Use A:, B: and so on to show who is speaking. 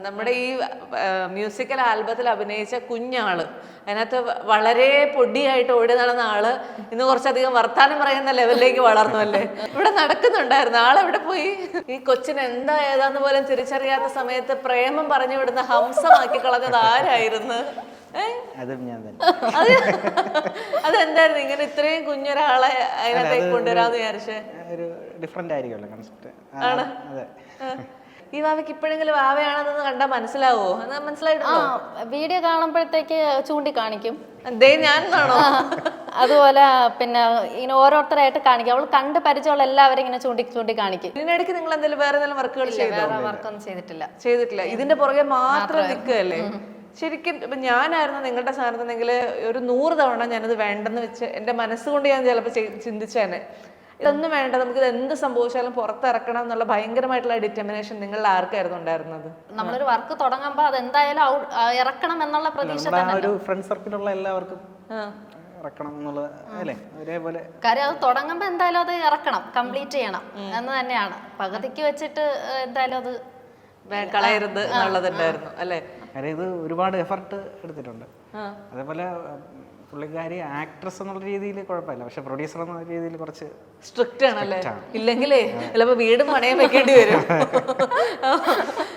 A: നമ്മുടെ ഈ മ്യൂസിക്കൽ ആൽബത്തിൽ അഭിനയിച്ച കുഞ്ഞാള് അതിനകത്ത് വളരെ പൊടിയായിട്ട് ഓടി നടന്ന ആള് ഇന്ന് കുറച്ചധികം വർത്താനം പറയുന്ന ലെവലിലേക്ക് വളർന്നു അല്ലേ? ഇവിടെ നടക്കുന്നുണ്ടായിരുന്നു. ആളെവിടെ പോയി? ഈ കൊച്ചിന് എന്താ ഏതാന്ന് പോലും തിരിച്ചറിയാത്ത സമയത്ത് പ്രേമം പറഞ്ഞു വിടുന്ന ഹംസമാക്കി കളഞ്ഞത് ആരായിരുന്നു? അതെന്തായിരുന്നു ഇങ്ങനെ ഇത്രയും കുഞ്ഞൊരാളെ അതിനകത്തേക്ക് കൊണ്ടുവരാന്ന് വിചാരിച്ചേ? ഈ വാവയ്ക്ക് ഇപ്പോഴെങ്കിലും വാവയാണെന്ന് കണ്ടാൽ മനസ്സിലാവോ? മനസ്സിലായിട്ടുണ്ടോ?
B: വീഡിയോ കാണുമ്പോഴത്തേക്ക് ചൂണ്ടിക്കാണിക്കും.
A: ഞാനാണോ?
B: അതുപോലെ പിന്നെ ഇങ്ങനെ ഓരോരുത്തരായിട്ട് കാണിക്കും. അവൾ കണ്ട് പരിചയമുള്ള എല്ലാവരും ഇങ്ങനെ ചൂണ്ടി കാണിക്കും.
A: ഇതിനിടയ്ക്ക് നിങ്ങൾ എന്തെങ്കിലും വേറെ എന്തെങ്കിലും വർക്കുകൾ
B: വർക്കൊന്നും
A: ചെയ്തിട്ടില്ല. ഇതിന്റെ പുറകെ മാത്രം നിൽക്കുകയല്ലേ? ശരിക്കും ഇപ്പം ഞാനായിരുന്നു നിങ്ങളുടെ സ്ഥാനത്തെങ്കിൽ ഒരു 100 തവണ ഞാനത് വേണ്ടെന്ന് വെച്ച് എൻ്റെ മനസ്സുകൊണ്ട് ഞാൻ ചിലപ്പോൾ ചിന്തിച്ചേനെ. ഇതൊന്നും വേണ്ട, നമുക്കിത് എന്ത് സംഭവിച്ചാലും പുറത്തിറക്കണം എന്നുള്ള ഭയങ്കരമായിട്ടുള്ള ഡിറ്റർമിനേഷൻ നിങ്ങളുടെ ആർക്കായിരുന്നു ഉണ്ടായിരുന്നത്?
B: നമ്മളൊരു വർക്ക് തുടങ്ങുമ്പോൾ അത് എന്തായാലും ഇറക്കണം എന്നുള്ള പ്രതീക്ഷ
C: ഫ്രണ്ട് സർക്കിളുള്ള എല്ലാവർക്കും ഇറക്കണം എന്നുള്ളത് അല്ലേ? ഒരേപോലെ
B: കാര്യം അത് തുടങ്ങുമ്പോൾ എന്തായാലും അത് ഇറക്കണം, കംപ്ലീറ്റ് ചെയ്യണം എന്ന് തന്നെയാണ്. പകുതിക്ക് വെച്ചിട്ട് എന്തായാലും അത്
A: കളയരുത് എന്നുള്ളതുണ്ടായിരുന്നു അല്ലേ?
C: കാര്യം ഇത് ഒരുപാട് എഫർട്ട് എടുത്തിട്ടുണ്ട്. അതേപോലെ പുള്ളിക്കാരി ആക്ട്രസ് എന്നുള്ള രീതിയിൽ കുഴപ്പമില്ല, പക്ഷെ പ്രൊഡ്യൂസർ എന്ന രീതിയിൽ കുറച്ച്
A: സ്ട്രിക്റ്റ് ആണല്ലേ? ഇല്ലെങ്കിലേ ചിലപ്പോ വീടും പണയം വെക്കേണ്ടി വരും.